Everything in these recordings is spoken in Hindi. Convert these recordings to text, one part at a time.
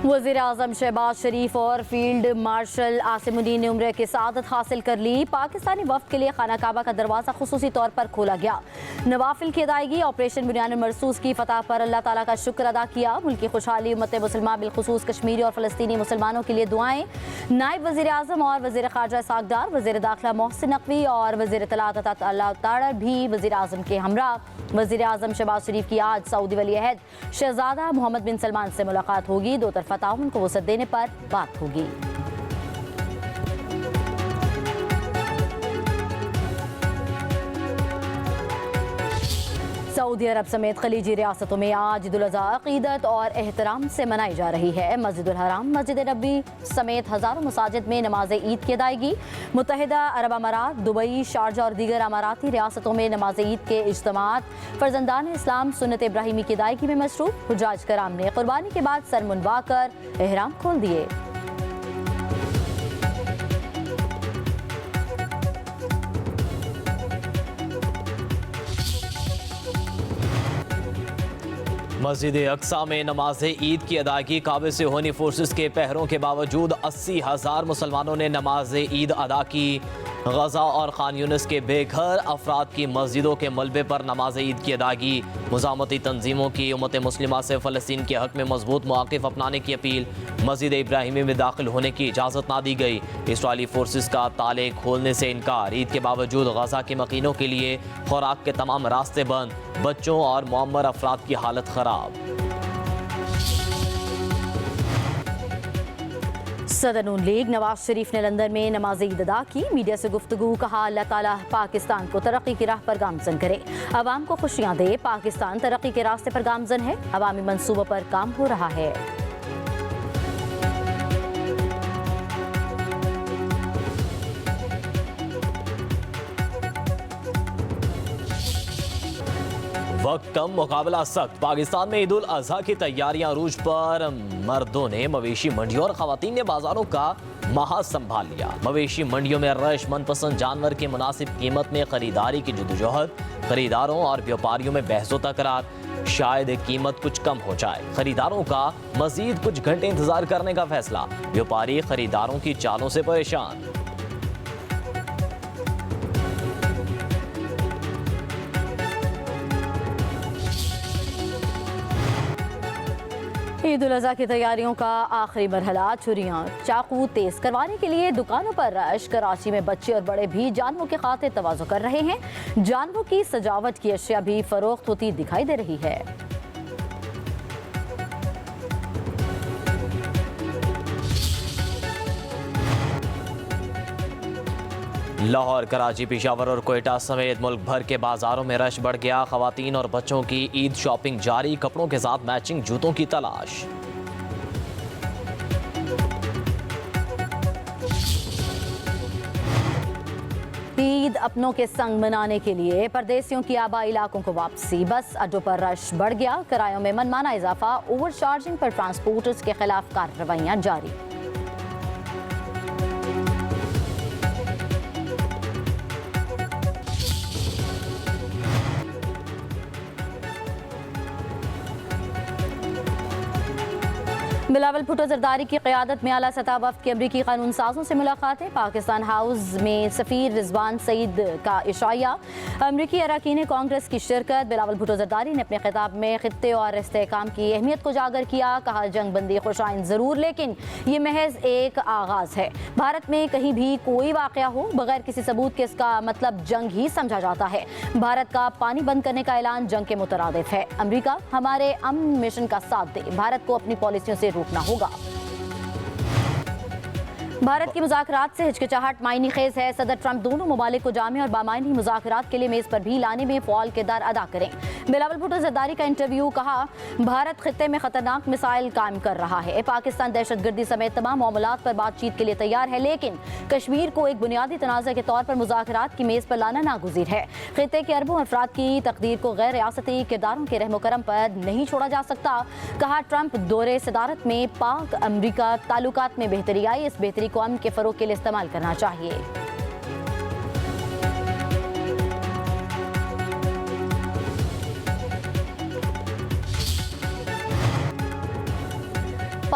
वज़ीर-ए-आज़म शहबाज शरीफ और फील्ड मार्शल आसिमुद्दीन ने उम्र की सआदत हासिल कर ली। पाकिस्तानी वफ़द के लिए खाना काबा का दरवाज़ा खुसूसी तौर पर खोला गया। नवाफिल की अदायगी, ऑपरेशन बुनियानुल मरसूस की फतह पर अल्लाह ताला का शुक्र अदा किया। मुल्की खुशहाली, उम्मत मुसलमा बिलखुसूस कश्मीरी और फ़लस्तीनी मुसलमानों के लिए दुआएं। नायब वज़ीर-ए-आज़म और वज़ीर ख़ारजा इसहाक़ डार, वज़ीर दाखिला मोहसिन नकवी और वज़ीर इत्तलात अल्लाह ताड़ा भी वज़ीर-ए-आज़म के हमरा। वज़ीर-ए-आज़म शहबाज शरीफ की आज सऊदी वली अहद शहज़ादा मोहम्मद बिन सलमान से मुलाकात होगी। दो तरफ़ा ताउन को वसअत देने पर बात होगी। सऊदी अरब समेत खलीजी रियासतों में आज ईद उल अज़हा अक़ीदत और एहतराम से मनाई जा रही है। मस्जिद उल हराम, मस्जिद नबी समेत हज़ारों मसाजिद में नमाज ईद की अदायगी। मुत्तहिदा अरब अमारात, दुबई, शारजा और दीगर अमाराती रियासतों में नमाज ईद के इज्तिमात। फर्जंदान इस्लाम सुन्नत इब्राहिमी की अदायगी में मसरूफ़। हुज्जाज कराम ने कुर्बानी के बाद सर मुंडवा कर एहराम खोल दिए। मस्जिद अक्सा में नमाज ईद की अदायगी। काबे से होनी फोर्सेस के पहरों के बावजूद 80,000 मुसलमानों ने नमाज ईद अदा की। गजा और खान यूनिस के बेघर अफराद की मस्जिदों के मलबे पर नमाज ईद की अदायगी। मुज़ामती तंजीमों की उम्मत मुस्लिमा से फ़लस्तीन के हक़ में मजबूत मौक़िफ़ अपनाने की अपील। मस्जिद इब्राहिमी में दाखिल होने की इजाज़त ना दी गई। इसराइली फोर्सेस का ताले खोलने से इनकार। ईद के बावजूद गजा के मकीनों के लिए खुराक के तमाम रास्ते बंद। बच्चों और मुअम्मर अफराद की हालत ख़राब। सदर नून लीग नवाज शरीफ ने लंदन में नमाज ईद अदा की। मीडिया से गुफ्तगू, कहा अल्लाह ताला पाकिस्तान को तरक्की की राह पर गामजन करे, अवाम को खुशियाँ दे। पाकिस्तान तरक्की के रास्ते पर गामजन है, अवामी मंसूबों पर काम हो रहा है। वक्त कम, मुकाबला सख्त। पाकिस्तान में ईद उल अज़हा की तैयारियां अरूज पर। मर्दों ने मवेशी मंडियों और खवातीन ने बाजारों का महाज संभाल लिया। मवेशी मंडियों में रश, मनपसंद जानवर की मुनासिब कीमत में खरीदारी की जदोजहद। खरीदारों और व्यापारियों में बहसो तकरार। शायद कीमत कुछ कम हो जाए। खरीदारों का मजीद कुछ घंटे इंतजार करने का फैसला। व्यापारी खरीदारों की चालों से परेशान। ईद उल अज़हा की तैयारियों का आखिरी मरहला। छुरियां, चाकू तेज करवाने के लिए दुकानों पर रश। कराची में बच्चे और बड़े भी जानवरों के खातिर तवाज़ो कर रहे हैं। जानवरों की सजावट की अशिया भी फरोख्त होती दिखाई दे रही है। लाहौर, कराची, पेशावर और कोयटा समेत मुल्क भर के बाजारों में रश बढ़ गया। खवातीन और बच्चों की ईद शॉपिंग जारी। कपड़ों के साथ मैचिंग जूतों की तलाश। ईद अपनों के संग मनाने के लिए परदेसियों की आबाई इलाकों को वापसी। बस अड्डों पर रश बढ़ गया। किरायों में मनमाना इजाफा। ओवर चार्जिंग पर ट्रांसपोर्टर्स के खिलाफ कार्रवाइयां जारी। बिलावल भुट्टो जरदारी की क़यादत में आला सतह वफ़द की अमरीकी कानून साजों से मुलाकातें। पाकिस्तान हाउस में सफ़ीर रिजवान सईद का इशाया। अमरीकी अरकान कांग्रेस की शिरकत। बिलावल भुट्टो जरदारी ने अपने खिताब में खित्ते और इस्तेहकाम की अहमियत को उजागर किया। कहा, जंग बंदी खुशाइन ज़रूर, लेकिन ये महज एक आगाज़ है। भारत में कहीं भी कोई वाक़या हो, बगैर किसी सबूत के इसका मतलब जंग ही समझा जाता है। भारत का पानी बंद करने का ऐलान जंग के मुतरादिफ है। अमरीका हमारे अमन मिशन का साथ दे, भारत को अपनी पॉलिसियों से रोकना होगा। भारत की मुज़ाकरात से हिचकिचाहट मायनी खेज है। सदर ट्रंप दोनों ममालिक को जामे और बामायनी मुज़ाकरात के लिए मेज़ पर भी लाने में फ़आल किरदार अदा करें। बिलावल भुट्टो जरदारी का इंटरव्यू। कहा, भारत खित्ते में खतरनाक मिसाइल कायम कर रहा है। पाकिस्तान दहशतगर्दी समेत तमाम मामलात पर बातचीत के लिए तैयार है, लेकिन कश्मीर को एक बुनियादी तनाज़ा के तौर पर मुज़ाकरात की मेज़ पर लाना नागुज़ीर है। खित्ते के अरबों अफराद की तकदीर को गैर रियासती किरदारों के रहमो करम पर नहीं छोड़ा जा सकता। कहा, ट्रंप दौरे सदारत में पाक अमरीका ताल्लुकात में बेहतरी आई। इस बेहतरी को अमन के फ़रोग़ के लिए इस्तेमाल करना चाहिए।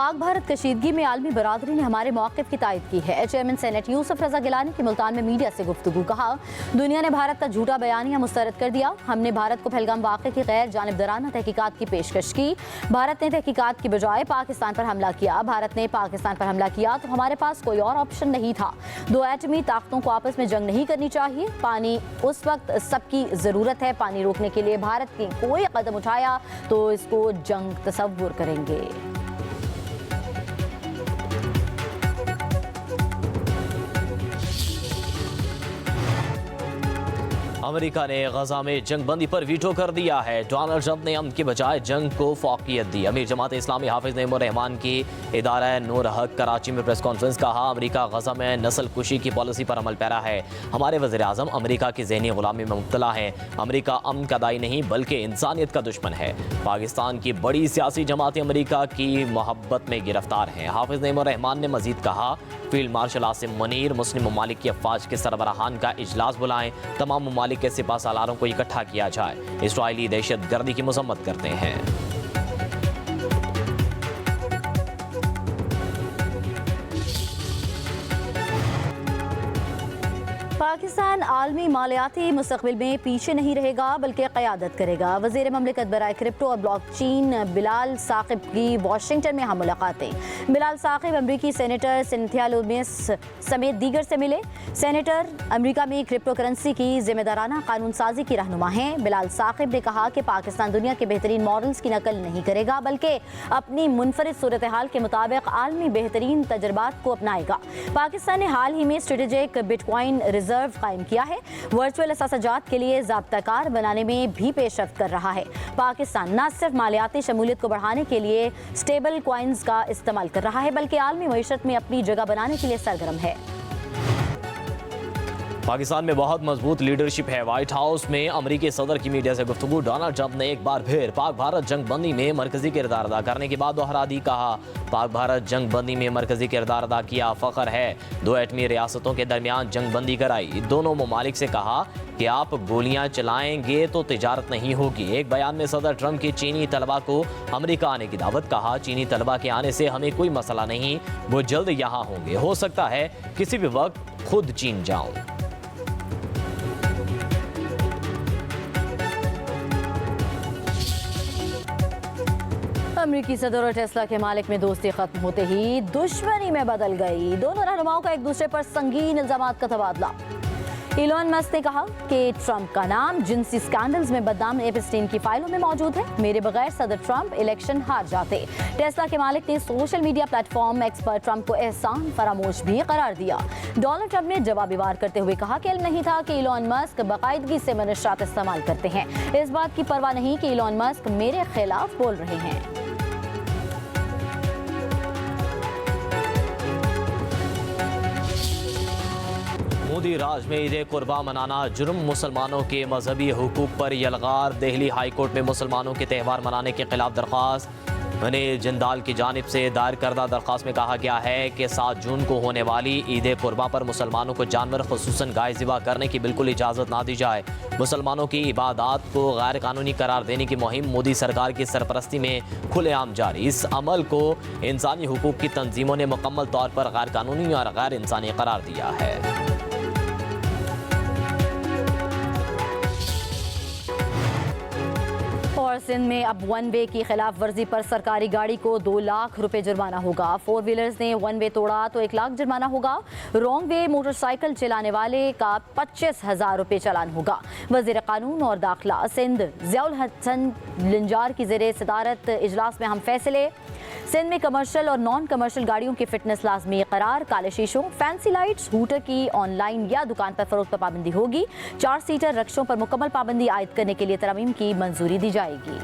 पाक भारत कशीदगी में आलमी बरादरी ने हमारे मौक़िफ़ की तायद की है। चेयरमैन सेनेट यूसुफ रजा गिलानी की मुल्तान में मीडिया से गुफ्तगू। कहा, दुनिया ने भारत का झूठा बयानिया मुस्तरद कर दिया। हमने भारत को पहलगाम वाक़े की गैर जानिबदाराना तहकीकात की पेशकश की। भारत ने तहकीकात की बजाय पाकिस्तान पर हमला किया। भारत ने पाकिस्तान पर हमला किया तो हमारे पास कोई और ऑप्शन नहीं था। दो एटमी ताकतों को आपस में जंग नहीं करनी चाहिए। पानी उस वक्त सबकी ज़रूरत है। पानी रोकने के लिए भारत ने कोई कदम उठाया तो इसको जंग तसव्वुर करेंगे। अमेरिका ने गजा में जंग बंदी पर वीटो कर दिया है। डोनाल्ड ट्रंप ने अमन की बजाय जंग को फौकियत दी। अमीर जमात इस्लामी हाफिज नईमुर रहमान की इदारा नूर हक कराची में प्रेस कॉन्फ्रेंस। कहा, अमेरिका गजा में नस्ल कुशी की पॉलिसी पर अमल पैरा है। हमारे वज़ीर आज़म अमेरिका की ज़हनी गुलामी में मुब्तला है। अमेरिका अमन का दाई नहीं बल्कि इंसानियत का दुश्मन है। पाकिस्तान की बड़ी सियासी जमातें अमेरिका की मोहब्बत में गिरफ्तार हैं। हाफिज नईमुर रहमान ने मजीद कहा, फील्ड मार्शल आसिम मुनीर मुस्लिम ममालिक की अफवाज के सरबराहान का इजलास बुलाएं। तमाम ममालिक के सिपा सालारों को इकट्ठा किया जाए। इस्राइली दहशत गर्दी की मजम्मत करते हैं। पाकिस्तान आलमी मालियाती मुस्तक़बिल में पीछे नहीं रहेगा बल्कि क़यादत करेगा। वज़ीर ममलिकत बराए क्रिप्टो और ब्लॉकचेन बिलाल साक़िब की वाशिंगटन में हम मुलाकातें। बिलाल साक़िब अमरीकी सेनेटर सिंथिया लूमिस समेत दीगर से मिले। सेनेटर अमरीका में क्रिप्टो करेंसी की जिम्मेदाराना कानून साजी की रहनुमा हैं। बिलाल साक़िब ने कहा कि पाकिस्तान दुनिया के बेहतरीन मॉडल्स की नकल नहीं करेगा बल्कि अपनी मुनफरिद सूरत हाल के मुताबिक आलमी बेहतरीन तजर्बात को अपनाएगा। पाकिस्तान ने हाल ही में स्ट्रेटेजिक बिटकॉइन रिजर्व कायम किया है। वर्चुअल असासाजात के लिए ज़ाब्ताकार बनाने में भी पेशरफ्त कर रहा है। पाकिस्तान न सिर्फ मालियाती शमूलियत को बढ़ाने के लिए स्टेबल कॉइन्स का इस्तेमाल कर रहा है बल्कि आलमी मईशत में अपनी जगह बनाने के लिए सरगर्म है। पाकिस्तान में बहुत मजबूत लीडरशिप है। व्हाइट हाउस में अमेरिकी सदर की मीडिया से गुफ्तगू। डोनाल्ड ट्रंप ने एक बार फिर पाक भारत जंग बंदी में मरकजी किरदार अदा करने की बात दोहरा दी। कहा, पाक भारत जंग बंदी में मरकजी किरदार अदा किया, फ़ख्र है। दो एटमी रियासतों के दरमियान जंग बंदी कराई। दोनों ममालिक से कहा कि आप गोलियां चलाएंगे तो तिजारत नहीं होगी। एक बयान में सदर ट्रंप की चीनी तलबा को अमेरिका आने की दावत। कहा, चीनी तलबा के आने से हमें कोई मसला नहीं, वो जल्द यहाँ होंगे। हो सकता है किसी भी वक्त खुद चीन जाऊं। अमरीकी सदर और टेस्ला के मालिक में दोस्ती खत्म होते ही दुश्मनी में बदल गई। दोनों रहनुमाओं का एक दूसरे पर संगीन इल्जामात का तबादला। इलॉन मस्क ने कहा कि ट्रंप का नाम जिनसी स्कैंडल्स में बदनाम एपस्टीन की फाइलों में मौजूद है। मेरे बगैर सदर ट्रंप इलेक्शन हार जाते। टेस्ला के मालिक ने सोशल मीडिया प्लेटफॉर्म एक्स पर ट्रंप को एहसान फरामोश भी करार दिया। डोनाल्ड ट्रंप ने जवाबी वार करते हुए कहा कि इल्म नहीं था कि इलॉन मस्क बाकायदगी से मनशियात इस्तेमाल करते हैं। इस बात की परवाह नहीं कि इलॉन मस्क मेरे खिलाफ बोल रहे हैं। मोदी राज में ईद कुर्बा मनाना जुर्म, मुसलमानों के मजहबी हुकूक पर यलगार। दिल्ली हाई कोर्ट में मुसलमानों के त्यौहार मनाने के खिलाफ दरख्वास्त। अनिल जिंदाल की जानिब से दायर करदा दरख्वास्त में कहा गया है कि 7 जून को होने वाली ईद कुर्बा पर मुसलमानों को जानवर खुसूसन गाय ज़िबा करने की बिल्कुल इजाज़त ना दी जाए। मुसलमानों की इबादत को गैर कानूनी करार देने की मुहिम मोदी सरकार की सरपरस्ती में खुलेआम जारी। इस अमल को इंसानी हुकूक की तंजीमों ने मुकम्मल तौर पर गैर कानूनी और गैर इंसानी करार दिया है। और सिंध में अब वन वे की खिलाफ वर्जी पर सरकारी गाड़ी को 2 लाख रुपए जुर्माना होगा। 4 व्हीलर्स ने वन वे तोड़ा तो 1 लाख जुर्माना होगा। रॉन्ग वे मोटरसाइकिल चलाने वाले का 25,000 रुपए चालान होगा। वजीर कानून और दाखिला सिंध ज़ियाउल हसन लिंजार की ज़ेरे सदारत इजलास में हम फैसले। सिंध में कमर्शियल और नॉन कमर्शियल गाड़ियों की फिटनेस लाजमी करार। काले शीशों, फैंसी लाइट्स, हूटर की ऑनलाइन या दुकान पर फरोख्त पर पाबंदी होगी। 4 सीटर रक्शों पर मुकम्मल पाबंदी आयद करने के लिए तरमीम की मंजूरी दी जाएगी।